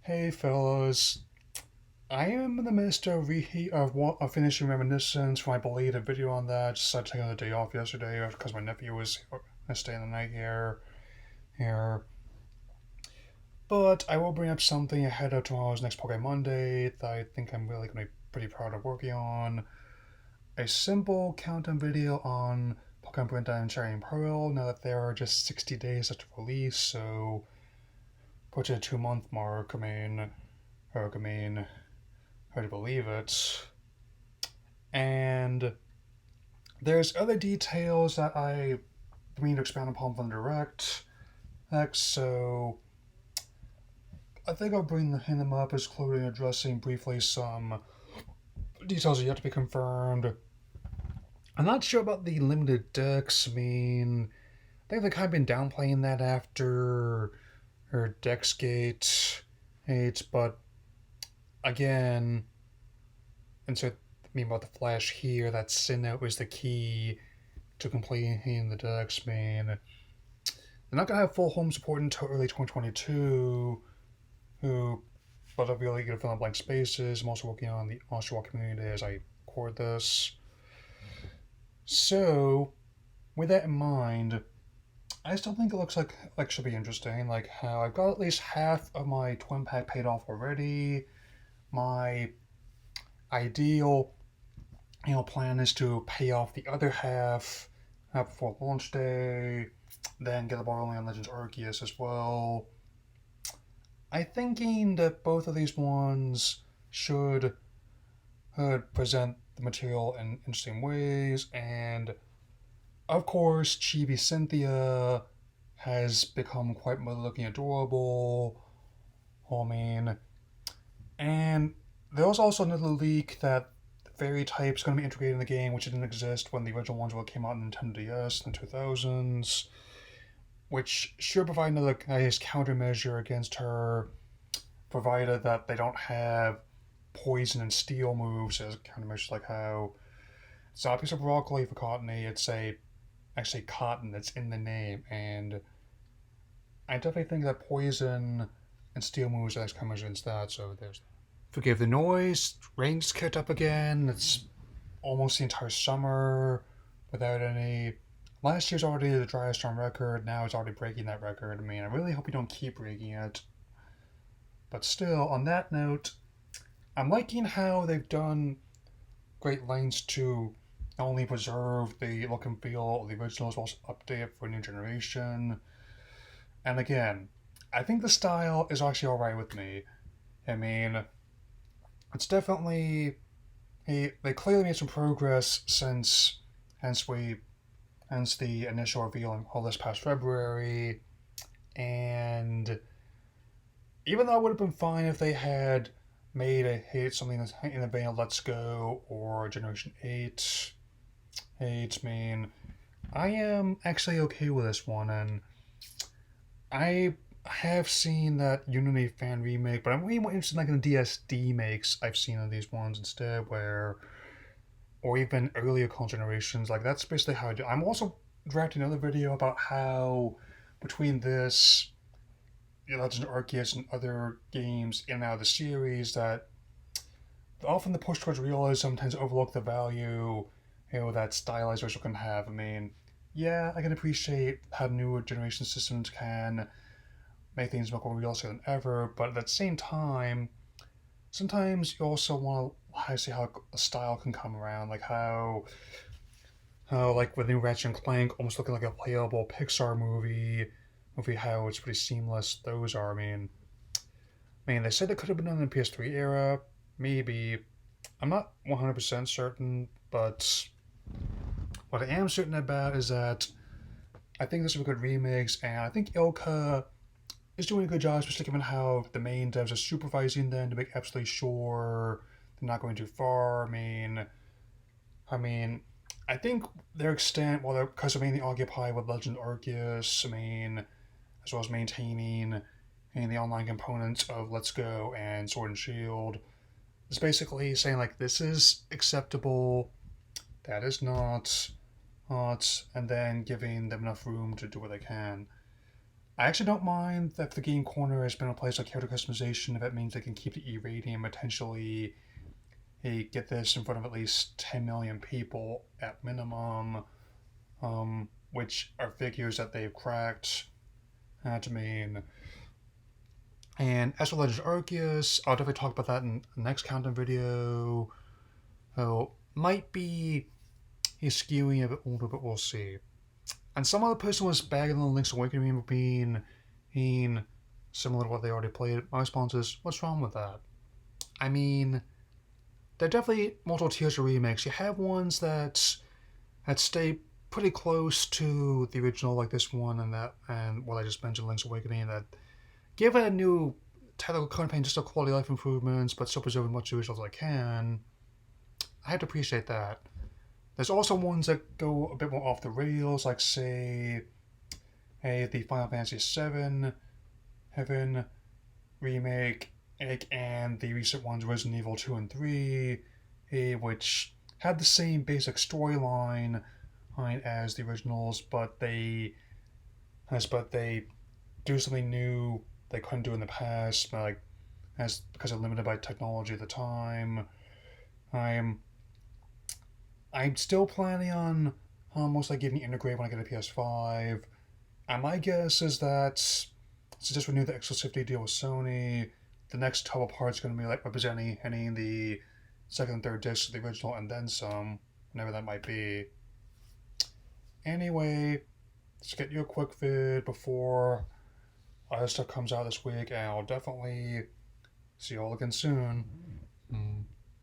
Hey fellas, I am in the midst of of finishing Reminiscence from my belated video on that. Just I took a day off yesterday because my nephew was staying the night here. But I will bring up something ahead of tomorrow's next Pokemon Monday that I think I'm really going to be pretty proud of working on. A simple countdown video on Pokemon Brilliant Diamond Shining Pearl. Now that there are just 60 days after release, so approaching a 2 month mark. Hard to believe it. And there's other details that I mean to expand upon from the direct. So I think I'll bring them up as including addressing briefly some details that yet to be confirmed. I'm not sure about the limited decks. I think they've kind of been downplaying that after her Dexgate 8, but again, insert about the Flash here, that Sinnoh is the key to completing the decks. They're not going to have full home support until early 2022, but I'll be really good to fill in blank spaces. I'm also working on the Oshawa community as I record this. So, with that in mind, I still think it looks like should be interesting. Like how I've got at least half of my twin pack paid off already. My ideal plan is to pay off the other half before launch day, then get the ball rolling on Legends Arceus as well. I'm thinking that both of these ones should present the material in interesting ways, and of course, Chibi Cynthia has become quite mother-looking adorable. And there was also another leak that fairy type's going to be integrated in the game, which didn't exist when the original ones came out on Nintendo DS in the 2000s, which should provide another nice countermeasure against her, provided that they don't have poison and steel moves as countermeasures, like how it's not a piece of broccoli for Cottony, it's actually cotton that's in the name, and I definitely think that poison and steel moves as countermeasures against that, so there's forgive the noise. Rain's kicked up again. It's almost the entire summer without any. Last year's already the driest on record. Now it's already breaking that record. I really hope we don't keep breaking it. But still, on that note, I'm liking how they've done great lengths to not only preserve the look and feel of the originals, but also update it for a new generation. And again, I think the style is actually alright with me. It's definitely they clearly made some progress hence the initial reveal all this past February, and even though it would have been fine if they had made something that's in the vein of Let's Go or Generation 8. I am actually okay with this one, and I have seen that Unity fan remake, but I'm way more interested in the DSD makes I've seen of these ones instead, or even earlier console generations. Like that's basically how I do. I'm also drafting another video about how between this, Legend of Arceus and other games in and out of the series, that often the push towards realism tends to overlook the value, that stylized visual can have. Yeah, I can appreciate how newer generation systems can make things look more realistic than ever, but at the same time, sometimes you also want to see how a style can come around, like how like with new Ratchet and Clank almost looking like a playable Pixar movie, how it's pretty seamless those are. They said it could have been done in the PS3 era, maybe. I'm not 100% certain, but what I am certain about is that I think this is a good remix, and I think Ilka is doing a good job, especially given how the main devs are supervising them to make absolutely sure they're not going too far. I think their extent, well, because they're mainly occupied with Legend Arceus, as well as maintaining the online components of Let's Go and Sword and Shield, is basically saying like this is acceptable, that is not, and then giving them enough room to do what they can. I actually don't mind that the game corner has been replaced with character customization if that means they can keep the E rating and potentially, hey, get this in front of at least 10 million people at minimum, which are figures that they've cracked. To mean. And as for Legends Arceus, I'll definitely talk about that in the next countdown video. So, might be he's skewing a bit older, but we'll see. And some other person was bagging on Link's Awakening being similar to what they already played. My response is, what's wrong with that? I mean, there are definitely multiple tiers of remakes. You have ones that stay pretty close to the original, like this one and what I just mentioned, Link's Awakening, that give it a new title campaign, just a quality of life improvements, but still preserve as much of the original as I can. I have to appreciate that. There's also ones that go a bit more off the rails, like say, hey, the Final Fantasy VII Heaven remake, and the recent ones Resident Evil 2 and 3, which had the same basic storyline as the originals, but they do something new they couldn't do in the past, like as because they're limited by technology at the time. I'm I'm still planning on most likely getting Integrate when I get a PS5. And my guess is that to just renew the exclusivity deal with Sony, the next couple parts going to be like representing the second and third discs of the original and then some, whenever that might be. Anyway, let's get you a quick vid before other stuff comes out this week, and I'll definitely see you all again soon.